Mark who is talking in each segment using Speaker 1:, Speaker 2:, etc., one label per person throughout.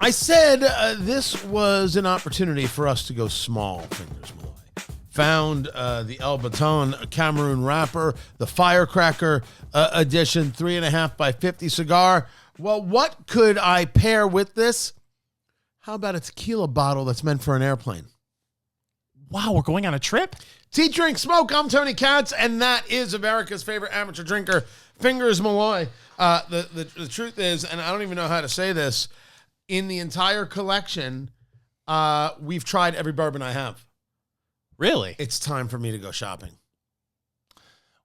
Speaker 1: I said this was an opportunity for us to go small, Fingers Malloy. Found the El Baton Cameroon wrapper, the Firecracker edition, 3.5 by 50 cigar. Well, what could I pair with this? How about a tequila bottle that's meant for an airplane?
Speaker 2: Wow, we're going on a trip?
Speaker 1: Tea, Drink, Smoke. I'm Tony Katz, and that is America's favorite amateur drinker, Fingers Malloy. The truth is, and I don't even know how to say this, in the entire collection, we've tried every bourbon I have.
Speaker 2: Really?
Speaker 1: It's time for me to go shopping.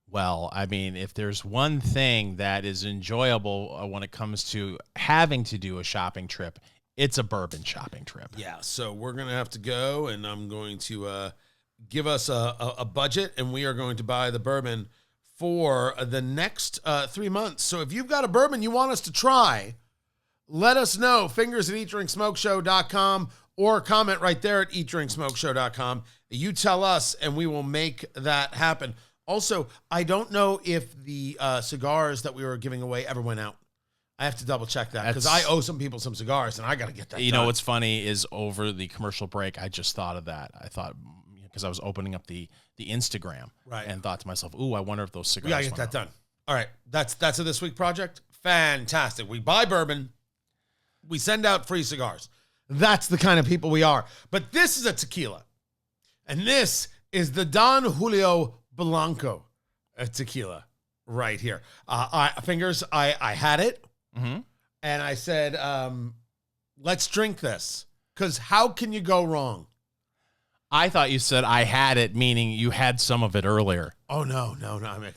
Speaker 2: Well, I mean, if there's one thing that is enjoyable when it comes to having to do a shopping trip, it's a bourbon shopping trip.
Speaker 1: Yeah, so we're going to have to go, and I'm going to give us a budget, and we are going to buy the bourbon for the next 3 months. So if you've got a bourbon you want us to try, let us know. Fingers at eatdrinksmokeshow.com or comment right there at eatdrinksmokeshow.com. You tell us, and we will make that happen. Also, I don't know if the cigars that we were giving away ever went out. I have to double check that because I owe some people some cigars, and I got to get that
Speaker 2: You
Speaker 1: done.
Speaker 2: know what's funny is over the commercial break, I just thought of that. I thought, because I was opening up the Instagram,
Speaker 1: right,
Speaker 2: and thought to myself, ooh, I wonder if those cigars
Speaker 1: we got to get that done. All right, that's a this week project. Fantastic. We buy bourbon. We send out free cigars. That's the kind of people we are. But this is a tequila. And this is the Don Julio Blanco tequila right here. Fingers, I had it.
Speaker 2: Mm-hmm.
Speaker 1: And I said, let's drink this. Because how can you go wrong?
Speaker 2: I thought you said I had it, meaning you had some of it earlier.
Speaker 1: Oh, no. I mean,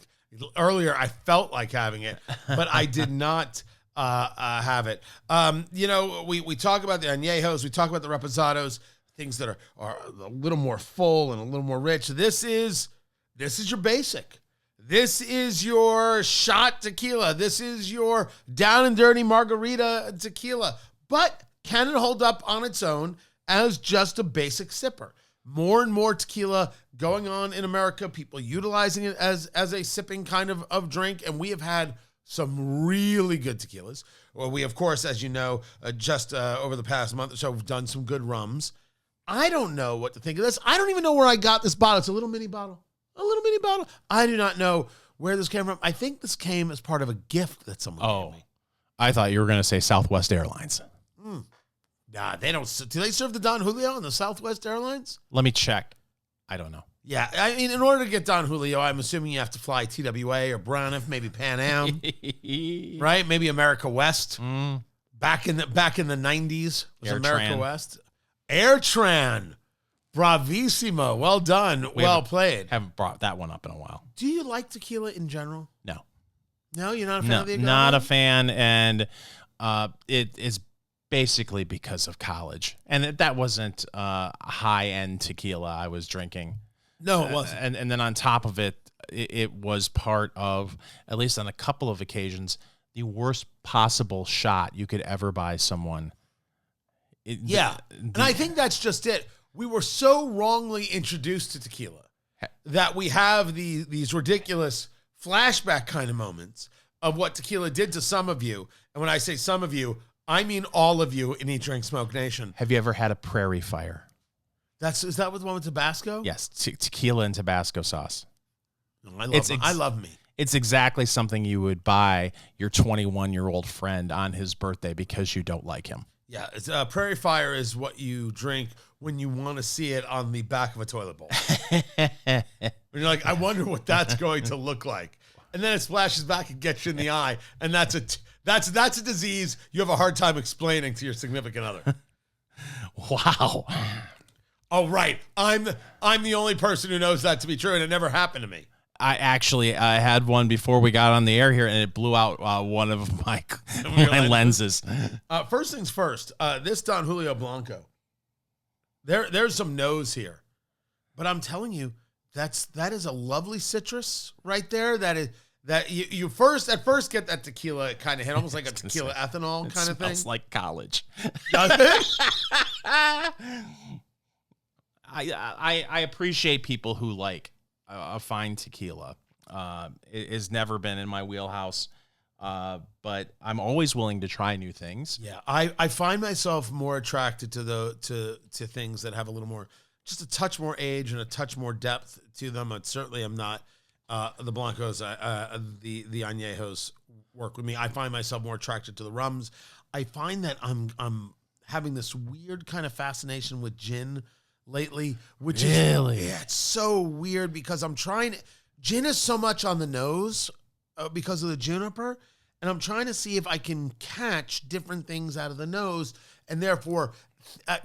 Speaker 1: earlier, I felt like having it, but I did not have it. We talk about the añejos, we talk about the reposados, things that are a little more full and a little more rich. This is your basic. This is your shot tequila. This is your down and dirty margarita tequila. But can it hold up on its own as just a basic sipper? More and more tequila going on in America, people utilizing it as a sipping kind of drink, and we have had some really good tequilas. Well, we, of course, as you know, just over the past month or so, we've done some good rums. I don't know what to think of this. I don't even know where I got this bottle. It's a little mini bottle. I do not know where this came from. I think this came as part of a gift that someone gave me.
Speaker 2: I thought you were going to say Southwest Airlines.
Speaker 1: Nah, they don't. Do they serve the Don Julio on the Southwest Airlines?
Speaker 2: Let me check. I don't know.
Speaker 1: Yeah, I mean, in order to get Don Julio, I'm assuming you have to fly TWA or Braniff, maybe Pan Am, right? Maybe America West. Back in the 90s was America West. AirTran, bravissimo, well done, well played.
Speaker 2: Haven't brought that one up in a while.
Speaker 1: Do you like tequila in general?
Speaker 2: No,
Speaker 1: you're not a fan of the agave?
Speaker 2: Not a fan, and it is basically because of college, and that wasn't high-end tequila I was drinking.
Speaker 1: No, it wasn't.
Speaker 2: And then on top of it, it was part of, at least on a couple of occasions, the worst possible shot you could ever buy someone. And
Speaker 1: I think that's just it. We were so wrongly introduced to tequila that we have these ridiculous flashback kind of moments of what tequila did to some of you. And when I say some of you, I mean all of you in Eat, Drink, Smoke Nation.
Speaker 2: Have you ever had a Prairie Fire?
Speaker 1: Is that the one with Tabasco?
Speaker 2: Yes, tequila and Tabasco sauce.
Speaker 1: I love me.
Speaker 2: It's exactly something you would buy your 21-year-old friend on his birthday because you don't like him.
Speaker 1: Yeah, it's, Prairie Fire is what you drink when you want to see it on the back of a toilet bowl. When you're like, I wonder what that's going to look like. And then it splashes back and gets you in the eye. And that's a disease you have a hard time explaining to your significant other.
Speaker 2: Wow.
Speaker 1: Oh, right. I'm the only person who knows that to be true, and it never happened to me.
Speaker 2: I had one before we got on the air here, and it blew out one of my lenses.
Speaker 1: First things first, this Don Julio Blanco, there's some nose here. But I'm telling you, that is a lovely citrus right there. That you at first get that tequila kind of hit, almost like a tequila ethanol kind of thing.
Speaker 2: Smells like college.
Speaker 1: Does it?
Speaker 2: I appreciate people who like a fine tequila. It has never been in my wheelhouse. But I'm always willing to try new things.
Speaker 1: Yeah, I find myself more attracted to things that have a little more, just a touch more age and a touch more depth to them. And certainly, I'm not the Blancos, the Añejos work with me. I find myself more attracted to the rums. I find that I'm having this weird kind of fascination with gin lately, which
Speaker 2: really?
Speaker 1: is it's so weird because gin is so much on the nose because of the juniper, and I'm trying to see if I can catch different things out of the nose, and therefore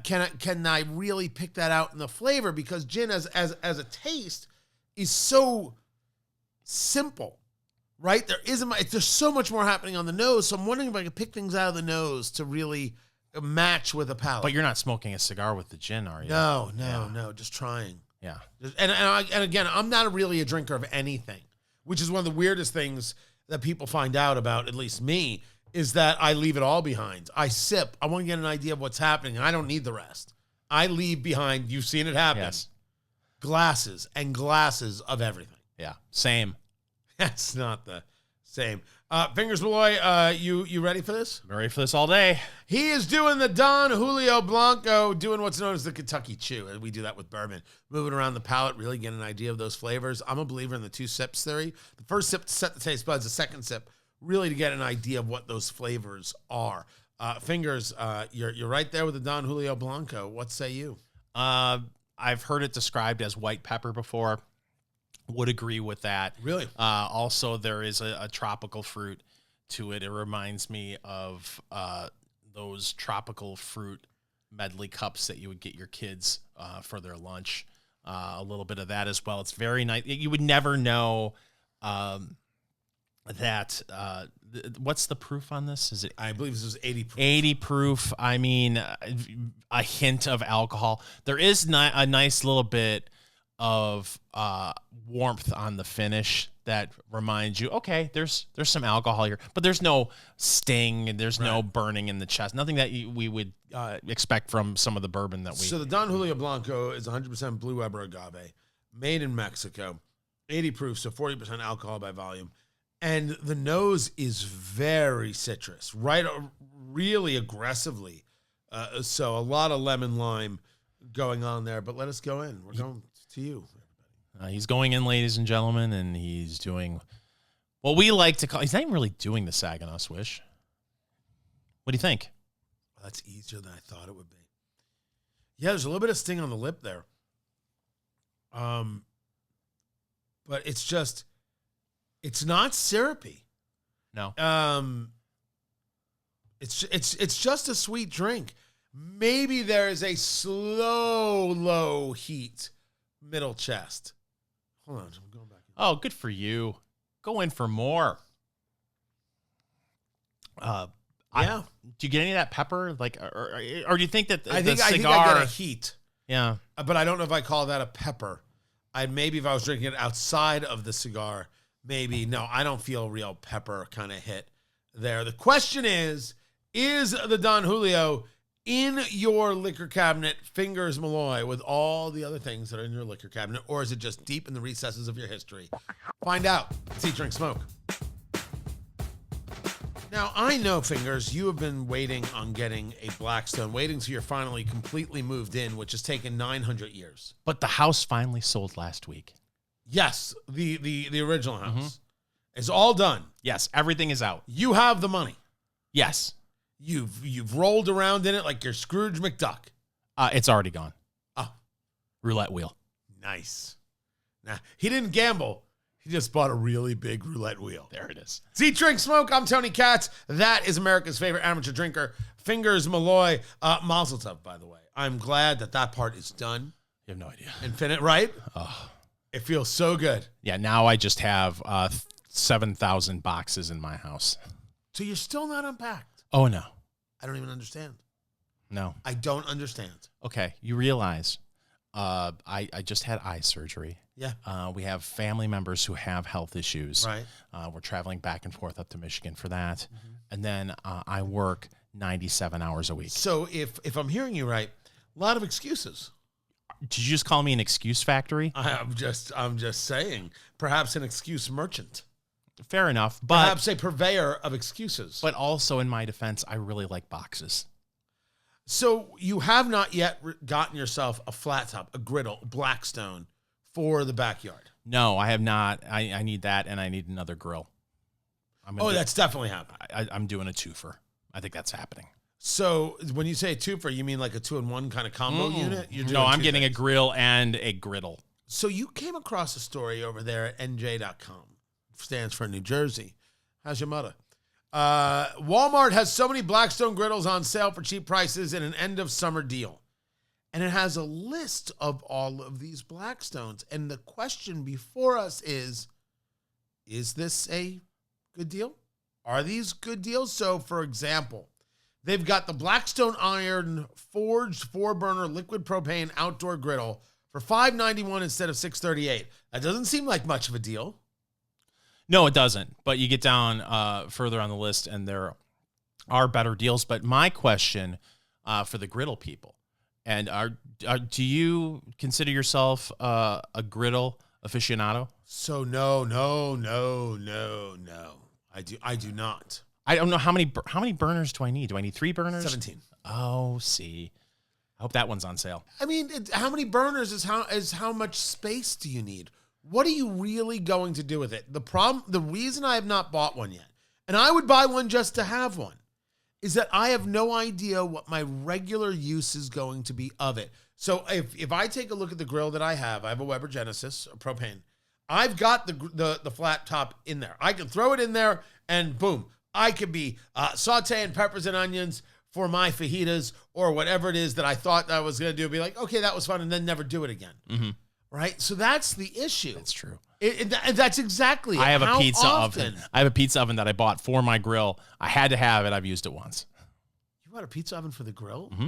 Speaker 1: can I really pick that out in the flavor, because gin as a taste is so simple, right? There's so much more happening on the nose, so I'm wondering if I can pick things out of the nose to really match with a palate.
Speaker 2: But you're not smoking a cigar with the gin, are you?
Speaker 1: No, just trying.
Speaker 2: Yeah.
Speaker 1: And again, I'm not really a drinker of anything, which is one of the weirdest things that people find out about, at least me, is that I leave it all behind. I sip. I want to get an idea of what's happening, and I don't need the rest. I leave behind, you've seen it happen,
Speaker 2: Yes.
Speaker 1: glasses and glasses of everything.
Speaker 2: Yeah. Same.
Speaker 1: That's not the same. Fingers Malloy, you ready for this?
Speaker 2: I'm ready for this all day.
Speaker 1: He is doing the Don Julio Blanco, doing what's known as the Kentucky Chew. And we do that with bourbon. Moving around the palate, really get an idea of those flavors. I'm a believer in the 2 sips theory. The first sip to set the taste buds, the second sip really to get an idea of what those flavors are. Fingers, you're right there with the Don Julio Blanco. What say you?
Speaker 2: I've heard it described as white pepper before. Would agree with that.
Speaker 1: Really?
Speaker 2: Also, there is a tropical fruit to it. It reminds me of those tropical fruit medley cups that you would get your kids for their lunch. A little bit of that as well. It's very nice. You would never know that. What's the proof on this? Is it?
Speaker 1: I believe this is 80 proof.
Speaker 2: 80 proof. I mean, a hint of alcohol. There is a nice little bit of warmth on the finish that reminds you, okay, there's some alcohol here, but there's no sting and there's no burning in the chest. Nothing that we would expect from some of the bourbon that we.
Speaker 1: So the Don Julio Blanco is 100% Blue Weber agave, made in Mexico, 80 proof, so 40% alcohol by volume, and the nose is very citrus, right? Really aggressively. So a lot of lemon lime going on there. But let us go in. We're going to you, everybody.
Speaker 2: He's going in, ladies and gentlemen, and he's doing what we like to call. He's not even really doing the Saginaw Swish. What do you think?
Speaker 1: Well, that's easier than I thought it would be. Yeah, there's a little bit of sting on the lip there. But it's not syrupy.
Speaker 2: No.
Speaker 1: It's just a sweet drink. Maybe there is a slow, low heat middle chest. Hold on, I'm going back.
Speaker 2: Oh, good for you. Go in for more.
Speaker 1: Yeah.
Speaker 2: Do you get any of that pepper? Like, or do you think that
Speaker 1: I think I get a heat.
Speaker 2: Yeah.
Speaker 1: But I don't know if I call that a pepper. Maybe if I was drinking it outside of the cigar, maybe. No, I don't feel a real pepper kind of hit there. The question is the Don Julio in your liquor cabinet, Fingers Malloy, with all the other things that are in your liquor cabinet, or is it just deep in the recesses of your history? Find out. Let's eat, drink, smoke. Now, I know, Fingers, you have been waiting on getting a Blackstone, waiting till you're finally completely moved in, which has taken 900 years.
Speaker 2: But the house finally sold last week.
Speaker 1: Yes, the original house is all done.
Speaker 2: Yes, everything is out.
Speaker 1: You have the money.
Speaker 2: Yes.
Speaker 1: You've rolled around in it like you're Scrooge McDuck.
Speaker 2: It's already gone.
Speaker 1: Oh.
Speaker 2: Roulette wheel.
Speaker 1: Nice. Now, he didn't gamble. He just bought a really big roulette wheel.
Speaker 2: There it is.
Speaker 1: See, drink, smoke. I'm Tony Katz. That is America's favorite amateur drinker, Fingers Malloy. Mazel tov, by the way. I'm glad that part is done.
Speaker 2: You have no idea.
Speaker 1: Infinite, right?
Speaker 2: Oh.
Speaker 1: It feels so good.
Speaker 2: Yeah, now I just have 7,000 boxes in my house.
Speaker 1: So you're still not unpacked?
Speaker 2: Oh, no.
Speaker 1: I don't even understand.
Speaker 2: No.
Speaker 1: I don't understand.
Speaker 2: Okay, you realize I just had eye surgery.
Speaker 1: Yeah.
Speaker 2: We have family members who have health issues.
Speaker 1: Right.
Speaker 2: We're traveling back and forth up to Michigan for that. And then I work 97 hours a week.
Speaker 1: So if I'm hearing you right, a lot of excuses.
Speaker 2: Did you just call me an excuse factory?
Speaker 1: I'm just saying, perhaps an excuse merchant.
Speaker 2: Fair enough, but
Speaker 1: perhaps a purveyor of excuses.
Speaker 2: But also, in my defense, I really like boxes.
Speaker 1: So you have not yet gotten yourself a flat top, a griddle, Blackstone for the backyard.
Speaker 2: No, I have not. I need that, and I need another grill.
Speaker 1: That's definitely happening.
Speaker 2: I'm doing a twofer. I think that's happening.
Speaker 1: So when you say a twofer, you mean like a 2-in-1 kind of combo unit?
Speaker 2: No, I'm getting a grill and a griddle.
Speaker 1: So you came across a story over there at NJ.com. Stands for New Jersey. How's your mother? Walmart has so many Blackstone griddles on sale for cheap prices in an end of summer deal. And it has a list of all of these Blackstones. And the question before us is this a good deal? Are these good deals? So, for example, they've got the Blackstone Iron Forged 4-burner liquid propane outdoor griddle for $591 instead of $638. That doesn't seem like much of a deal.
Speaker 2: No, it doesn't. But you get down further on the list, and there are better deals. But my question for the griddle people, and do you consider yourself a griddle aficionado?
Speaker 1: So no. I do not.
Speaker 2: I don't know how many burners do I need? Do I need 3 burners?
Speaker 1: 17.
Speaker 2: Oh, see. I hope that one's on sale.
Speaker 1: I mean, how many burners is how much space do you need? What are you really going to do with it? The reason I have not bought one yet, and I would buy one just to have one, is that I have no idea what my regular use is going to be of it. So if I take a look at the grill that I have a Weber Genesis, a propane. I've got the flat top in there. I can throw it in there and boom, I could be sauteing peppers and onions for my fajitas or whatever it is that I thought I was going to do. Be like, okay, that was fun, and then never do it again.
Speaker 2: Mm-hmm.
Speaker 1: Right? So that's the issue.
Speaker 2: That's true.
Speaker 1: That's exactly it.
Speaker 2: I have
Speaker 1: How
Speaker 2: a pizza
Speaker 1: often?
Speaker 2: oven. I have a pizza oven that I bought for my grill. I had to have it. I've used it once.
Speaker 1: You bought a pizza oven for the grill?
Speaker 2: Mm-hmm.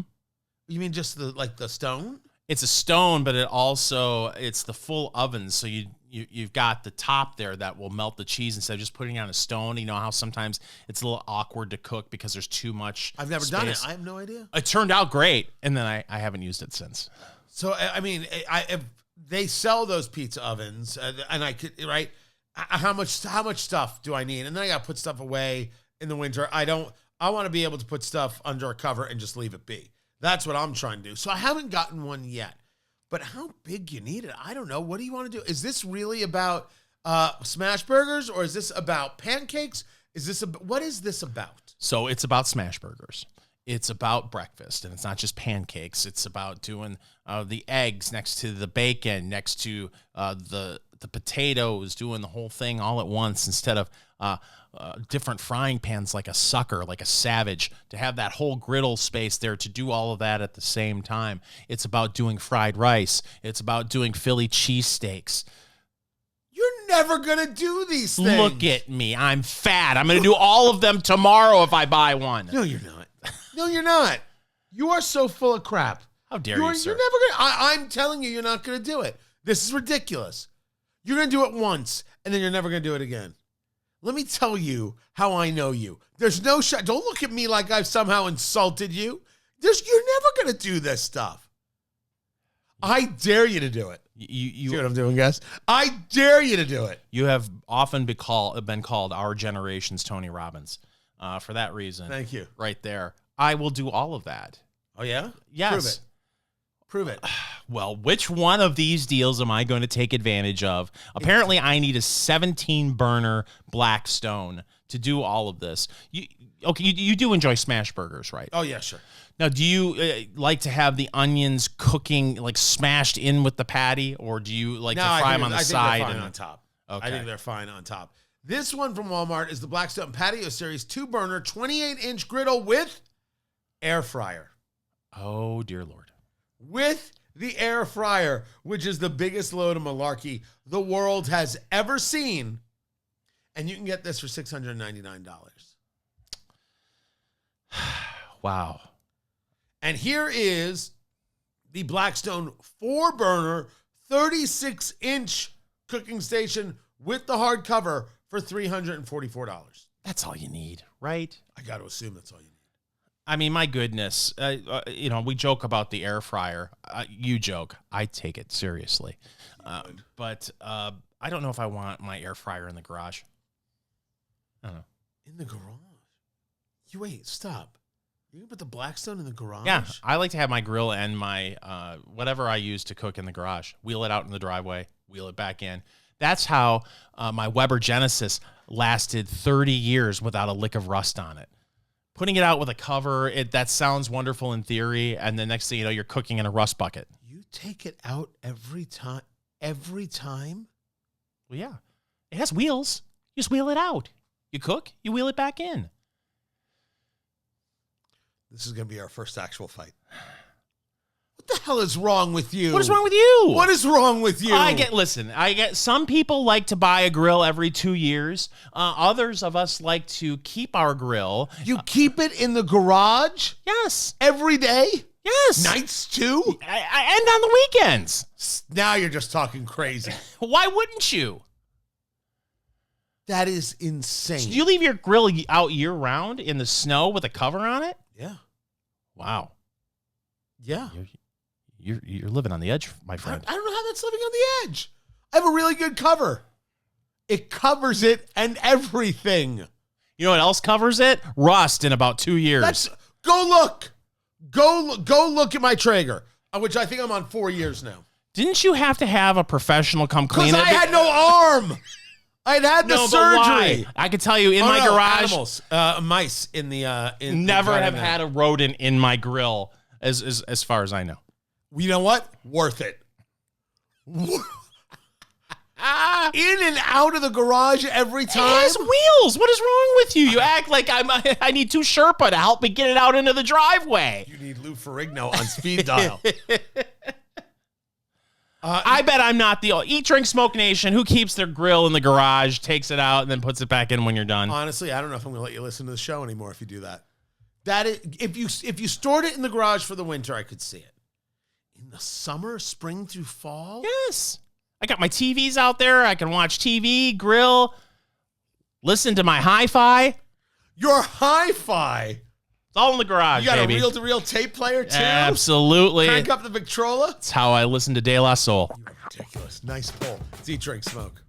Speaker 1: You mean just the stone?
Speaker 2: It's a stone, but it's the full oven. So you've got the top there that will melt the cheese instead of just putting it on a stone. You know how sometimes it's a little awkward to cook because there's too much
Speaker 1: I've never
Speaker 2: space.
Speaker 1: done it. I have no idea.
Speaker 2: It turned out great, and then I haven't used it since.
Speaker 1: So, I mean, if they sell those pizza ovens, and I could, right? How much stuff do I need? And then I got to put stuff away in the winter. I want to be able to put stuff under a cover and just leave it be. That's what I'm trying to do. So I haven't gotten one yet. But how big you need it, I don't know. What do you want to do? Is this really about smash burgers, or is this about pancakes? What is this about?
Speaker 2: So it's about smash burgers. It's about breakfast, and it's not just pancakes. It's about doing the eggs next to the bacon, next to the potatoes, doing the whole thing all at once instead of different frying pans like a sucker, like a savage, to have that whole griddle space there to do all of that at the same time. It's about doing fried rice. It's about doing Philly cheesesteaks.
Speaker 1: You're never going to do these things.
Speaker 2: Look at me. I'm fat. I'm going to do all of them tomorrow if I buy one.
Speaker 1: No, you're not. No, you're not. You are so full of crap.
Speaker 2: How dare you, sir?
Speaker 1: You're never going to. I'm telling you, you're not going to do it. This is ridiculous. You're going to do it once, and then you're never going to do it again. Let me tell you how I know you. There's no shot. Don't look at me like I've somehow insulted you. You're never going to do this stuff. I dare you to do it.
Speaker 2: You
Speaker 1: see what I'm doing, guys? I dare you to do it.
Speaker 2: You have often been called our generation's Tony Robbins. For that reason.
Speaker 1: Thank you.
Speaker 2: Right there. I will do all of that.
Speaker 1: Oh, yeah?
Speaker 2: Yes.
Speaker 1: Prove it.
Speaker 2: Well, which one of these deals am I going to take advantage of? Apparently, I need a 17-burner Blackstone to do all of this. You do enjoy smash burgers, right?
Speaker 1: Oh, yeah, sure.
Speaker 2: Now, do you like to have the onions cooking, like smashed in with the patty, or do you like to fry them on the side?
Speaker 1: I think they're fine on top.
Speaker 2: Okay.
Speaker 1: I think they're fine on top. This one from Walmart is the Blackstone Patio Series 2-burner 28-inch griddle with air fryer.
Speaker 2: Oh, dear Lord.
Speaker 1: With the air fryer, which is the biggest load of malarkey the world has ever seen. And you can get this for $699.
Speaker 2: Wow.
Speaker 1: And here is the Blackstone 4-burner 36-inch cooking station with the hard cover for $344.
Speaker 2: That's all you need, right?
Speaker 1: I got to assume that's all you need.
Speaker 2: I mean, my goodness, we joke about the air fryer. You joke. I take it seriously. But I don't know if I want my air fryer in the garage. I don't know.
Speaker 1: In the garage. You wait, stop. You can put the Blackstone in the garage?
Speaker 2: Yeah, I like to have my grill and my whatever I use to cook in the garage. Wheel it out in the driveway, wheel it back in. That's how my Weber Genesis lasted 30 years without a lick of rust on it. Putting it out with a cover, that sounds wonderful in theory, and the next thing you know, you're cooking in a rust bucket.
Speaker 1: You take it out every time? Every time?
Speaker 2: Well, yeah. It has wheels. You just wheel it out. You cook, you wheel it back in.
Speaker 1: This is going to be our first actual fight. What the hell is wrong with you?
Speaker 2: What is wrong with you?
Speaker 1: What is wrong with you?
Speaker 2: I get some people like to buy a grill every 2 years. Others of us like to keep our grill.
Speaker 1: You keep it in the garage?
Speaker 2: Yes.
Speaker 1: Every day?
Speaker 2: Yes.
Speaker 1: Nights too?
Speaker 2: And on the weekends.
Speaker 1: Now you're just talking crazy.
Speaker 2: Why wouldn't you?
Speaker 1: That is insane.
Speaker 2: So do you leave your grill out year round in the snow with a cover on it?
Speaker 1: Yeah.
Speaker 2: Wow.
Speaker 1: Yeah.
Speaker 2: You're living on the edge, my friend.
Speaker 1: I don't know how that's living on the edge. I have a really good cover. It covers it and everything.
Speaker 2: You know what else covers it? Rust in about 2 years.
Speaker 1: Go look. Go look at my Traeger, which I think I'm on 4 years now.
Speaker 2: Didn't you have to have a professional come clean it?
Speaker 1: Because I had no arm. I had the surgery.
Speaker 2: I can tell you in my garage,
Speaker 1: animals, mice in the
Speaker 2: never have had a rodent in my grill as far as I know.
Speaker 1: You know what? Worth it. In and out of the garage every time.
Speaker 2: It has wheels. What is wrong with you? You act like I need 2 Sherpa to help me get it out into the driveway.
Speaker 1: You need Lou Ferrigno on speed dial.
Speaker 2: I bet I'm not the Eat, Drink, Smoke Nation who keeps their grill in the garage, takes it out, and then puts it back in when you're done.
Speaker 1: Honestly, I don't know if I'm going to let you listen to the show anymore if you do that. That is, if you stored it in the garage for the winter, I could see it. In the summer, spring through fall?
Speaker 2: Yes. I got my TVs out there. I can watch TV, grill, listen to my hi-fi.
Speaker 1: Your hi-fi?
Speaker 2: It's all in the garage,
Speaker 1: You got
Speaker 2: baby.
Speaker 1: a reel-to-reel tape player, too?
Speaker 2: Absolutely.
Speaker 1: Crank up the Victrola?
Speaker 2: That's how I listen to De La Soul.
Speaker 1: You're ridiculous. Nice pull. It's Eat, Drink, Smoke.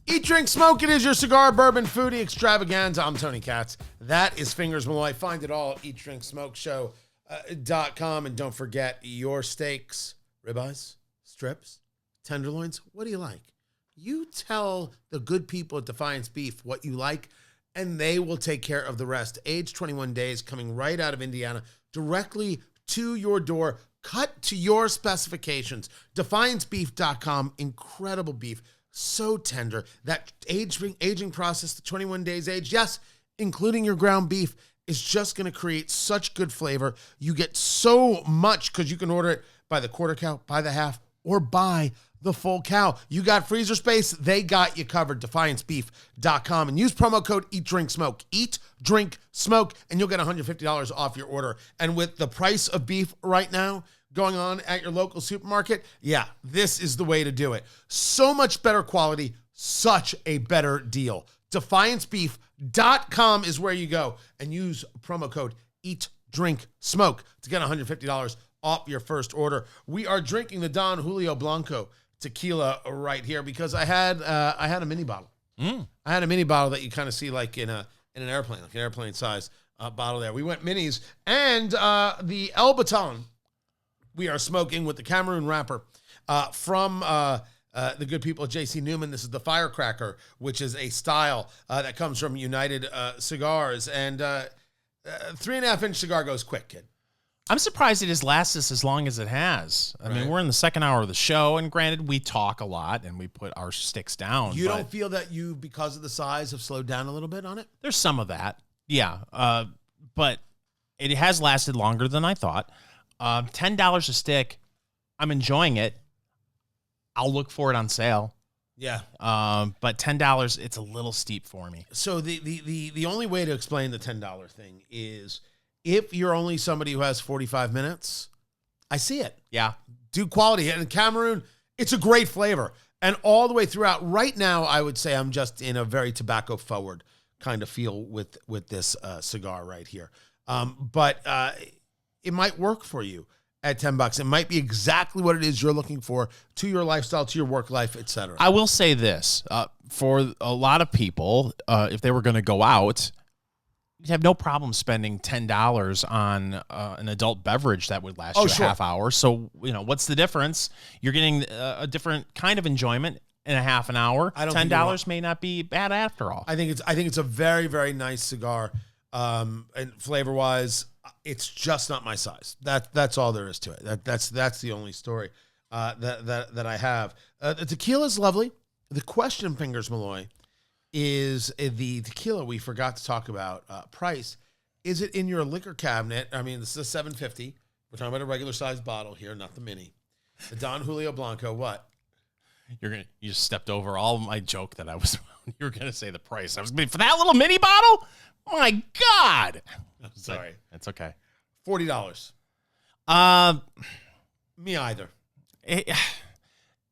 Speaker 1: Eat, Drink, Smoke. It is your cigar, bourbon, foodie extravaganza. I'm Tony Katz. That is Fingers Malloy. Find it all at eatdrinksmokeshow.com. And don't forget your steaks, ribeyes, strips, tenderloins. What do you like? You tell the good people at Defiance Beef what you like, and they will take care of the rest. Age 21 days, coming right out of Indiana, directly to your door, cut to your specifications. DefianceBeef.com, incredible beef, so tender. That aging process, the 21 days age, yes, including your ground beef, is just going to create such good flavor. You get so much because you can order it by the quarter cow, by the half, or by the full cow. You got freezer space, they got you covered. DefianceBeef.com, and use promo code EatDrinkSmoke. Eat, drink, smoke, and you'll get $150 off your order. And with the price of beef right now going on at your local supermarket, yeah, this is the way to do it. So much better quality, such a better deal. DefianceBeef.com is where you go, and use promo code EatDrinkSmoke to get $150 off your first order. We are drinking the Don Julio Blanco Tequila right here because I had a mini bottle. I had a mini bottle that you kind of see like in an airplane, like an airplane size bottle there. We went minis, and the El Baton we are smoking with the Cameroon wrapper from the good people at JC Newman. This is the Firecracker, which is a style that comes from United Cigars, and 3.5-inch cigar goes quick, kid.
Speaker 2: I'm surprised it has lasted as long as it has. I mean, we're in the second hour of the show, and granted, we talk a lot and we put our sticks down.
Speaker 1: You don't feel that you, because of the size, have slowed down a little bit on it?
Speaker 2: There's some of that, yeah. But it has lasted longer than I thought. $10 a stick. I'm enjoying it. I'll look for it on sale.
Speaker 1: Yeah.
Speaker 2: But $10, it's a little steep for me.
Speaker 1: So the only way to explain the $10 thing is, if you're only somebody who has 45 minutes, I see it.
Speaker 2: Yeah.
Speaker 1: Do quality. And in Cameroon, it's a great flavor. And all the way throughout, right now, I would say I'm just in a very tobacco-forward kind of feel with this cigar right here. But it might work for you. at $10. It might be exactly what it is you're looking for to your lifestyle, to your work life, etc.
Speaker 2: I will say this, for a lot of people, if they were going to go out, you'd have no problem spending $10 on an adult beverage that would last you a half hour. So, what's the difference? You're getting a different kind of enjoyment in a half an hour. $10 may not be bad after all.
Speaker 1: I think it's a very, very nice cigar. And flavor wise, it's just not my size. That's all there is to it. That's the only story that I have. The tequila is lovely. The question, Fingers Malloy, is the tequila we forgot to talk about. Price. Is it in your liquor cabinet? I mean, this is a $7.50. We're talking about a regular sized bottle here, not the mini. The Don Julio Blanco. What?
Speaker 2: You just stepped over all of my joke that I was. You were gonna say the price. I was for that little mini bottle. My God.
Speaker 1: I'm sorry.
Speaker 2: That's okay.
Speaker 1: $40. Me either.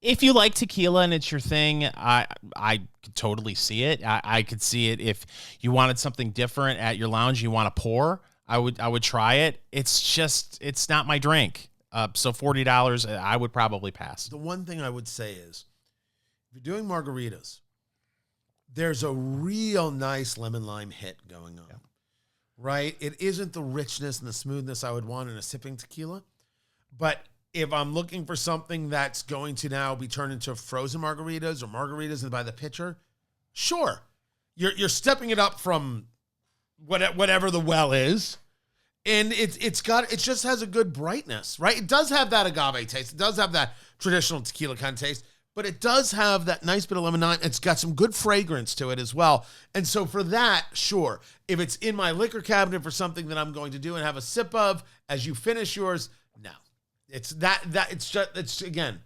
Speaker 2: If you like tequila and it's your thing, I could totally see it. I could see it if you wanted something different at your lounge. You want to pour. I would try it. It's not my drink. So $40, I would probably pass.
Speaker 1: The one thing I would say is, if you're doing margaritas, there's a real nice lemon lime hit going on, right? It isn't the richness and the smoothness I would want in a sipping tequila, but if I'm looking for something that's going to now be turned into frozen margaritas or margaritas by the pitcher, sure, you're stepping it up from whatever the well is, and it just has a good brightness, right? It does have that agave taste. It does have that traditional tequila kind of taste, but it does have that nice bit of lemon lime. It's got some good fragrance to it as well. And so for that, sure. If it's in my liquor cabinet for something that I'm going to do and have a sip of as you finish yours, no. It's again,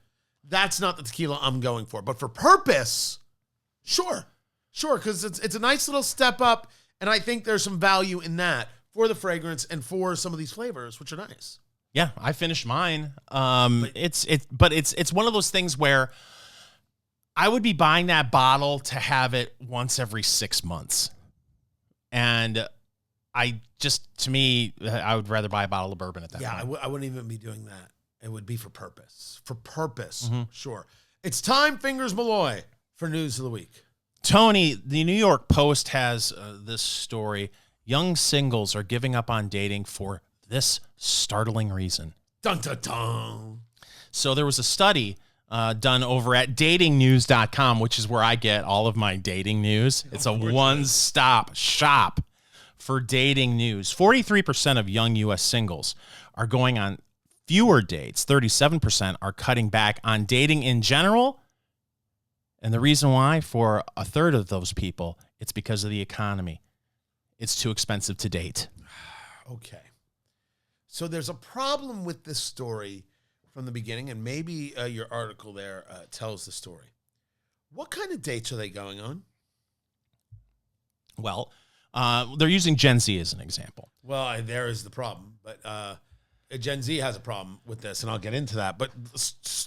Speaker 1: that's not the tequila I'm going for. But for purpose, sure, because it's a nice little step up, and I think there's some value in that for the fragrance and for some of these flavors, which are nice.
Speaker 2: Yeah, I finished mine. But it's one of those things where I would be buying that bottle to have it once every 6 months. And to me, I would rather buy a bottle of bourbon at that point.
Speaker 1: Yeah, I wouldn't even be doing that. It would be for purpose. For purpose, sure. It's time, Fingers Malloy, for News of the Week.
Speaker 2: Tony, the New York Post has this story. Young singles are giving up on dating for this startling reason.
Speaker 1: Dun, dun, dun.
Speaker 2: So there was a study done over at datingnews.com, which is where I get all of my dating news. It's a one-stop shop for dating news. 43% of young U.S. singles are going on fewer dates. 37% are cutting back on dating in general. And the reason why, for a third of those people, it's because of the economy. It's too expensive to date.
Speaker 1: Okay. So there's a problem with this story from the beginning, and maybe your article there tells the story. What kind of dates are they going on?
Speaker 2: Well, they're using Gen Z as an example.
Speaker 1: Well, there is the problem, but Gen Z has a problem with this, and I'll get into that. But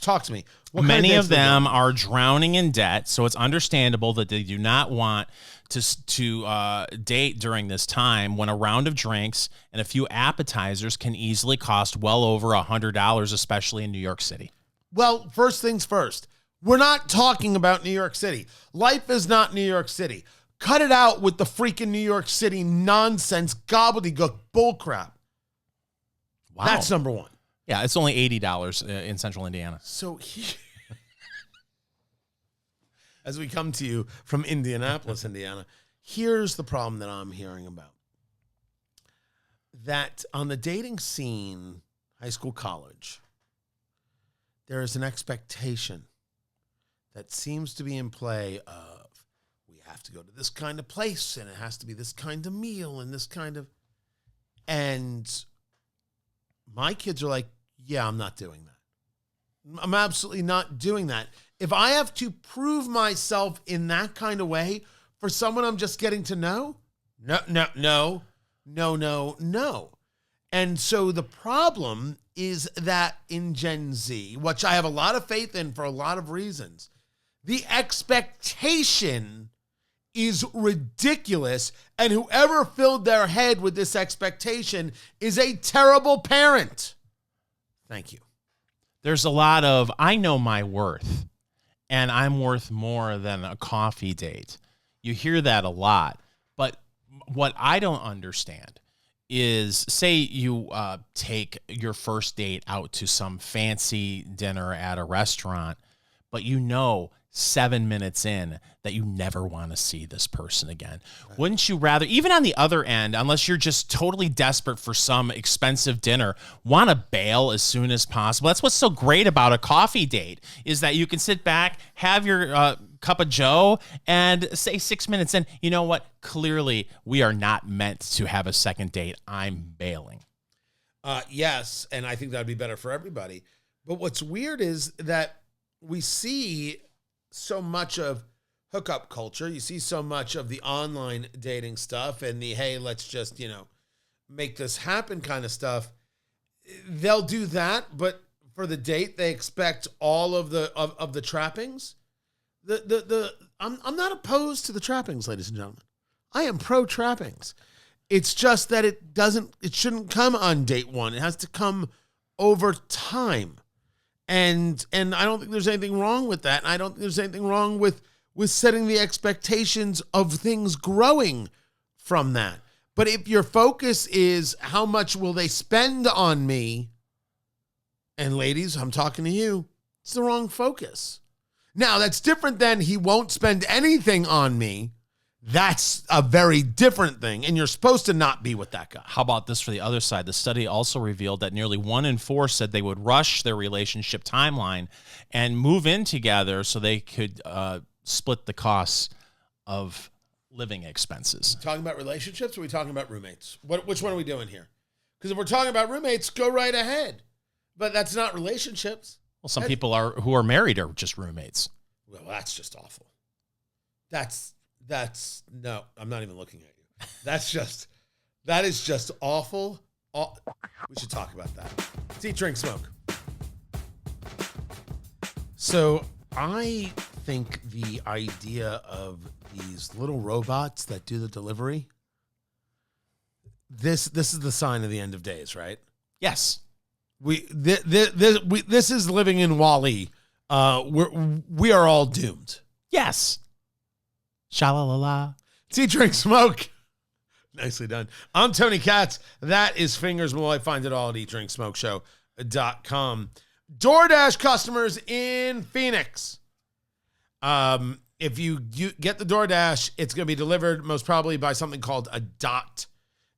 Speaker 1: talk to me.
Speaker 2: Many of them are drowning in debt, so it's understandable that they do not want to date during this time when a round of drinks and a few appetizers can easily cost well over $100, especially in New York City.
Speaker 1: Well, first things first. We're not talking about New York City. Life is not New York City. Cut it out with the freaking New York City nonsense, gobbledygook bullcrap.
Speaker 2: Wow.
Speaker 1: That's number one.
Speaker 2: Yeah, it's only $80 in central Indiana.
Speaker 1: So as we come to you from Indianapolis, Indiana, here's the problem that I'm hearing about. That on the dating scene, high school, college, there is an expectation that seems to be in play of we have to go to this kind of place and it has to be this kind of meal and this kind of... And my kids are like, yeah, I'm not doing that. I'm absolutely not doing that. If I have to prove myself in that kind of way for someone I'm just getting to know, no. And so the problem is that in Gen Z, which I have a lot of faith in for a lot of reasons, the expectation is ridiculous, and whoever filled their head with this expectation is a terrible parent. Thank you.
Speaker 2: There's a lot of, I know my worth, and I'm worth more than a coffee date. You hear that a lot. But what I don't understand is, say you take your first date out to some fancy dinner at a restaurant, but 7 minutes in that you never want to see this person again. Right. Wouldn't you rather, even on the other end, unless you're just totally desperate for some expensive dinner, want to bail as soon as possible? That's what's so great about a coffee date, is that you can sit back, have your cup of joe, and say 6 minutes in, you know what? Clearly, we are not meant to have a second date. I'm bailing.
Speaker 1: Yes, and I think that'd be better for everybody. But what's weird is that we see so much of hookup culture. You see so much of the online dating stuff and the, hey, let's just, make this happen kind of stuff. They'll do that, but for the date, they expect all of the trappings. I'm not opposed to the trappings, ladies and gentlemen. I am pro trappings. It's just that it shouldn't come on date one. It has to come over time. And I don't think there's anything wrong with that. And I don't think there's anything wrong with setting the expectations of things growing from that. But if your focus is how much will they spend on me, and ladies, I'm talking to you, it's the wrong focus. Now, that's different than he won't spend anything on me. That's a very different thing, and you're supposed to not be with that guy.
Speaker 2: How about this for the other side? The study also revealed that nearly 1 in 4 said they would rush their relationship timeline and move in together so they could split the costs of living expenses.
Speaker 1: Talking about relationships, or are we talking about roommates? Which one are we doing here? Because if we're talking about roommates, go right ahead. But that's not relationships.
Speaker 2: Well, some people who are married are just roommates.
Speaker 1: Well, that's just awful. No, I'm not even looking at you. That is just awful. We should talk about that. Let's eat, drink, smoke. So I think the idea of these little robots that do the delivery, this is the sign of the end of days, right?
Speaker 2: Yes.
Speaker 1: This is living in WALL-E. We are all doomed.
Speaker 2: Yes. Sha-la-la-la.
Speaker 1: Tea, drink, smoke. Nicely done. I'm Tony Katz. That is Fingers Malloy. Find it all at eatdrinksmokeshow.com. DoorDash customers in Phoenix. If you get the DoorDash, it's going to be delivered most probably by something called a Dot.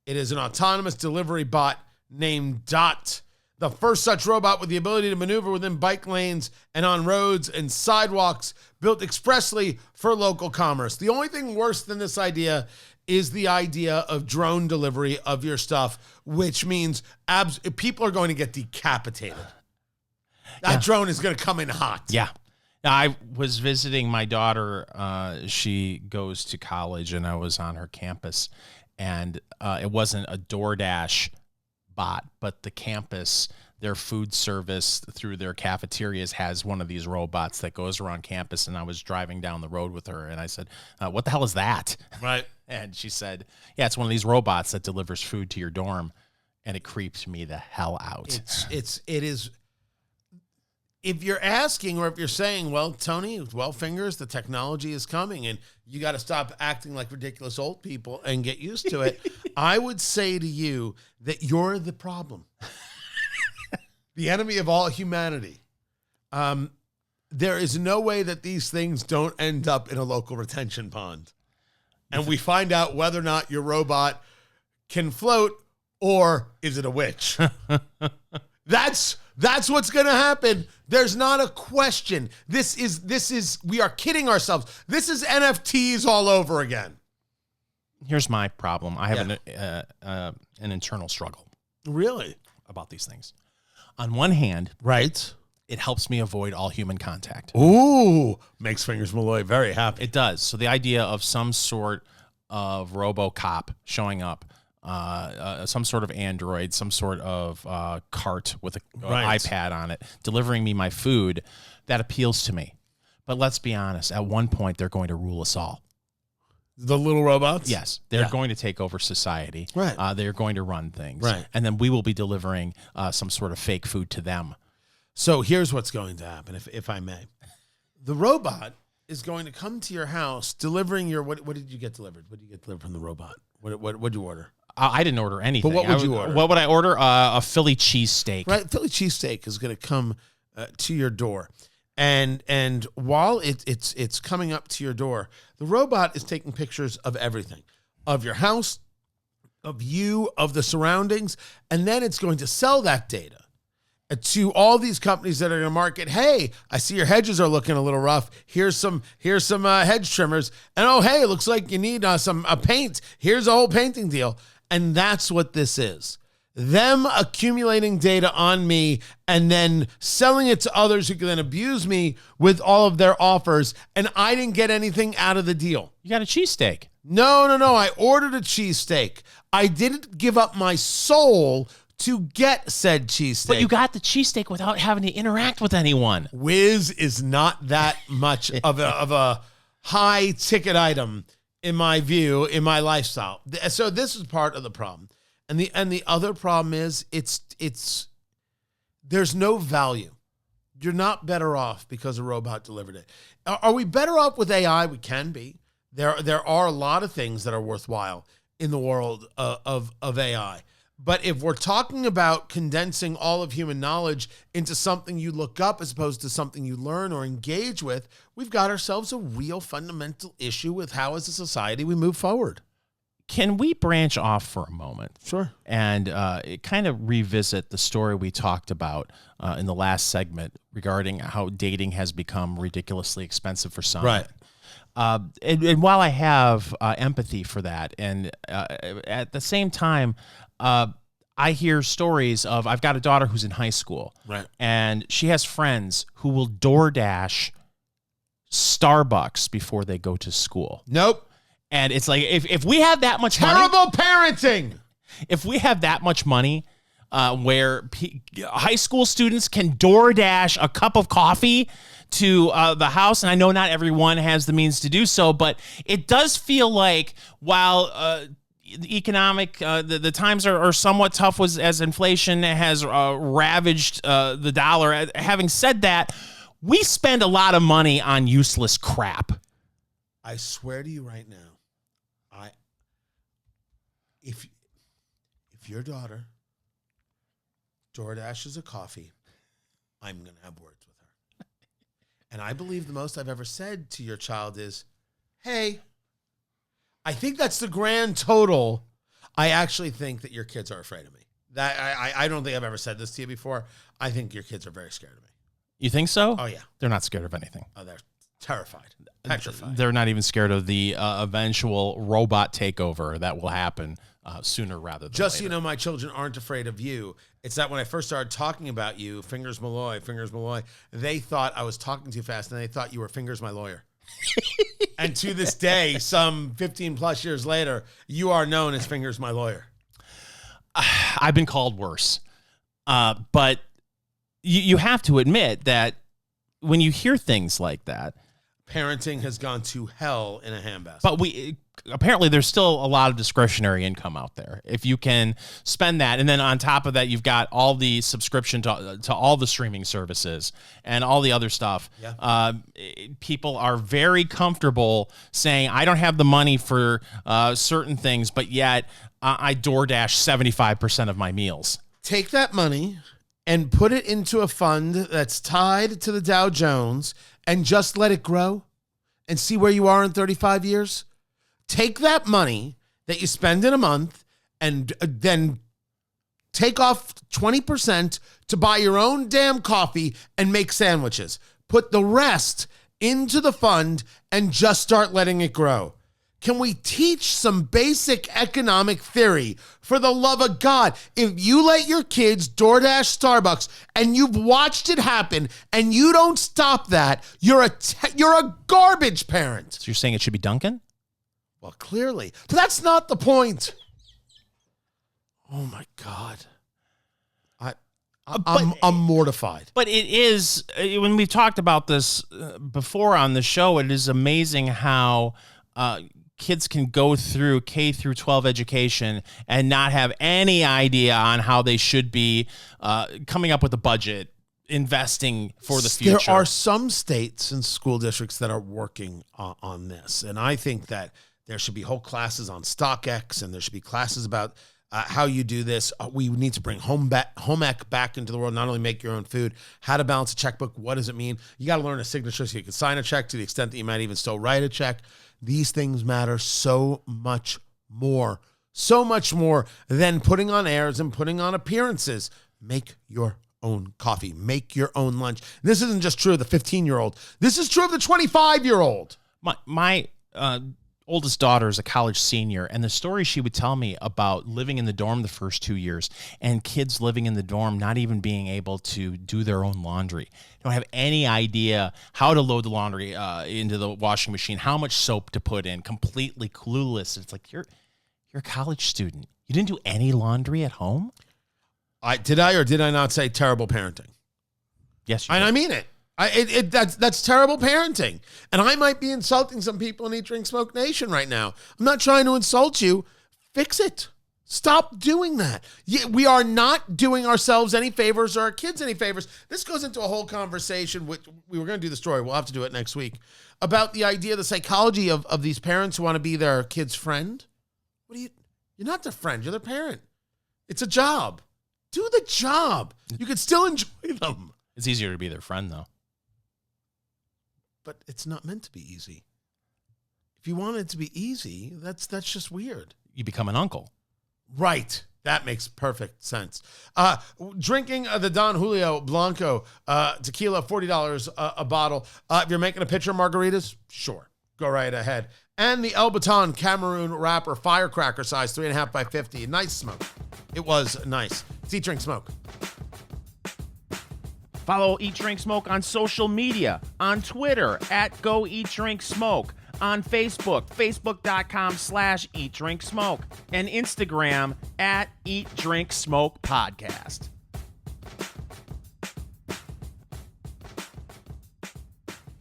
Speaker 1: It is an autonomous delivery bot named Dot. The first such robot with the ability to maneuver within bike lanes and on roads and sidewalks, built expressly for local commerce. The only thing worse than this idea is the idea of drone delivery of your stuff, which means people are going to get decapitated. That drone is going to come in hot.
Speaker 2: Yeah. I was visiting my daughter. She goes to college, and I was on her campus, and it wasn't a DoorDash bot, but the campus, their food service through their cafeterias has one of these robots that goes around campus. And I was driving down the road with her, and I said, what the hell is that?
Speaker 1: Right.
Speaker 2: And she said, yeah, it's one of these robots that delivers food to your dorm. And it creeped me the hell out.
Speaker 1: It is. If you're asking, or if you're saying, well, Tony, Fingers, the technology is coming and you got to stop acting like ridiculous old people and get used to it, I would say to you that you're the problem. The enemy of all humanity. There is no way that these things don't end up in a local retention pond. And we find out whether or not your robot can float, or is it a witch? That's what's going to happen. There's not a question. This is, we are kidding ourselves. This is NFTs all over again.
Speaker 2: Here's my problem. I have an internal struggle.
Speaker 1: Really?
Speaker 2: About these things. On one hand,
Speaker 1: right,
Speaker 2: it helps me avoid all human contact.
Speaker 1: Ooh, makes Fingers Malloy very happy.
Speaker 2: It does. So the idea of some sort of RoboCop showing up, some sort of Android, some sort of cart with an iPad on it, delivering me my food, that appeals to me. But let's be honest, at one point, they're going to rule us all.
Speaker 1: The little robots?
Speaker 2: Yes, they're going to take over society.
Speaker 1: Right.
Speaker 2: They're going to run things.
Speaker 1: Right.
Speaker 2: And then we will be delivering some sort of fake food to them.
Speaker 1: So here's what's going to happen, if I may. The robot is going to come to your house delivering your, what did you get delivered? What did you get delivered from the robot? What did you order?
Speaker 2: I didn't order anything.
Speaker 1: But what would you order?
Speaker 2: What would I order? A Philly cheesesteak.
Speaker 1: Right, Philly cheesesteak is going to come to your door. And while it's coming up to your door, the robot is taking pictures of everything, of your house, of you, of the surroundings, and then it's going to sell that data to all these companies that are going to market. Hey, I see your hedges are looking a little rough. Here's some hedge trimmers, and oh hey, it looks like you need some paint. Here's a whole painting deal, and that's what this is. Them accumulating data on me and then selling it to others who can then abuse me with all of their offers, and I didn't get anything out of the deal.
Speaker 2: You got a cheesesteak.
Speaker 1: No. I ordered a cheesesteak. I didn't give up my soul to get said cheesesteak.
Speaker 2: But you got the cheesesteak without having to interact with anyone.
Speaker 1: Whiz is not that much of a high ticket item in my view, in my lifestyle. So this is part of the problem. And the other problem is it's there's no value. You're not better off because a robot delivered it. Are we better off with AI? We can be. There are a lot of things that are worthwhile in the world of AI. But if we're talking about condensing all of human knowledge into something you look up as opposed to something you learn or engage with, we've got ourselves a real fundamental issue with how as a society we move forward.
Speaker 2: Can we branch off for a moment?
Speaker 1: Sure.
Speaker 2: And kind of revisit the story we talked about in the last segment regarding how dating has become ridiculously expensive for some.
Speaker 1: Right.
Speaker 2: And while I have empathy for that, and at the same time, I hear stories of, I've got a daughter who's in high school.
Speaker 1: Right.
Speaker 2: And she has friends who will DoorDash Starbucks before they go to school.
Speaker 1: Nope.
Speaker 2: And it's like, if we have that much
Speaker 1: Terrible parenting.
Speaker 2: If we have that much money where high school students can DoorDash a cup of coffee to the house, and I know not everyone has the means to do so, but it does feel like while the economic, the times are somewhat tough as inflation has ravaged the dollar. Having said that, we spend a lot of money on useless crap.
Speaker 1: I swear to you right now, if your daughter DoorDashes a coffee, I'm going to have words with her. And I believe the most I've ever said to your child is, hey, I think that's the grand total. I actually think that your kids are afraid of me. That I don't think I've ever said this to you before. I think your kids are very scared of me.
Speaker 2: You think so?
Speaker 1: Oh, yeah.
Speaker 2: They're not scared of anything.
Speaker 1: Oh, they're terrified. Petrified.
Speaker 2: They're not even scared of the eventual robot takeover that will happen sooner rather than
Speaker 1: Just
Speaker 2: later.
Speaker 1: so you know, my children aren't afraid of you. It's that when I first started talking about you, Fingers Malloy, they thought I was talking too fast, and they thought you were Fingers my lawyer. And to this day, some 15 plus years later, you are known as Fingers my lawyer.
Speaker 2: I've been called worse. But you have to admit that when you hear things like that,
Speaker 1: parenting has gone to hell in a handbasket.
Speaker 2: But apparently there's still a lot of discretionary income out there. If you can spend that, and then on top of that, you've got all the subscription to all the streaming services and all the other stuff.
Speaker 1: Yeah.
Speaker 2: People are very comfortable saying, I don't have the money for certain things, but yet I DoorDash 75% of my meals.
Speaker 1: Take that money and put it into a fund that's tied to the Dow Jones and just let it grow and see where you are in 35 years. Take that money that you spend in a month and then take off 20% to buy your own damn coffee and make sandwiches. Put the rest into the fund and just start letting it grow. Can we teach some basic economic theory? For the love of God, if you let your kids DoorDash Starbucks and you've watched it happen and you don't stop that, you're a garbage parent.
Speaker 2: So you're saying it should be Dunkin'?
Speaker 1: Well, clearly. But that's not the point. Oh, my God. I'm mortified.
Speaker 2: But it is, when we've talked about this before on the show, it is amazing how kids can go through K through 12 education and not have any idea on how they should be coming up with a budget, investing for the future.
Speaker 1: There are some states and school districts that are working on this. And I think that there should be whole classes on StockX, and there should be classes about how you do this. We need to bring home ec back into the world, not only make your own food, how to balance a checkbook. What does it mean? You got to learn a signature so you can sign a check, to the extent that you might even still write a check. These things matter so much more than putting on airs and putting on appearances. Make your own coffee. Make your own lunch. This isn't just true of the 15-year-old. This is true of the 25-year-old.
Speaker 2: My oldest daughter is a college senior, and the story she would tell me about living in the dorm the first 2 years, and kids living in the dorm not even being able to do their own laundry. Don't have any idea how to load the laundry into the washing machine, how much soap to put in, completely clueless. It's like, you're a college student. You didn't do any laundry at home?
Speaker 1: Did I or did I not say terrible parenting?
Speaker 2: Yes, you
Speaker 1: and
Speaker 2: did.
Speaker 1: I mean it. That's terrible parenting. And I might be insulting some people in Eat, Drink, Smoke Nation right now. I'm not trying to insult you. Fix it. Stop doing that. We are not doing ourselves any favors or our kids any favors. This goes into a whole conversation, which we were going to do the story. We'll have to do it next week, about the idea, the psychology of these parents who want to be their kid's friend. You're not their friend. You're their parent. It's a job. Do the job. You can still enjoy them.
Speaker 2: It's easier to be their friend, though.
Speaker 1: But it's not meant to be easy. If you want it to be easy, that's just weird.
Speaker 2: You become an uncle.
Speaker 1: Right. That makes perfect sense. Drinking the Don Julio Blanco Tequila, $40 a bottle. If you're making a pitcher of margaritas, sure, go right ahead. And the El Baton Cameroon Wrapper Firecracker size, 3.5 by 50. Nice smoke. It was nice. It's Eat, Drink, Smoke.
Speaker 2: Follow Eat, Drink, Smoke on social media, on Twitter at Go Eat, Drink, Smoke, on Facebook, facebook.com/Eat, Drink, Smoke, and Instagram at Eat, Drink, Smoke Podcast.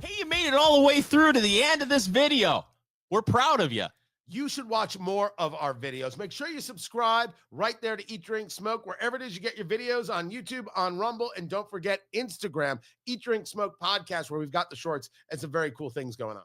Speaker 2: Hey, you made it all the way through to the end of this video. We're proud of you.
Speaker 1: You should watch more of our videos. Make sure you subscribe right there to Eat, Drink, Smoke, wherever it is you get your videos, on YouTube, on Rumble, and don't forget Instagram, Eat, Drink, Smoke Podcast, where we've got the shorts and some very cool things going on.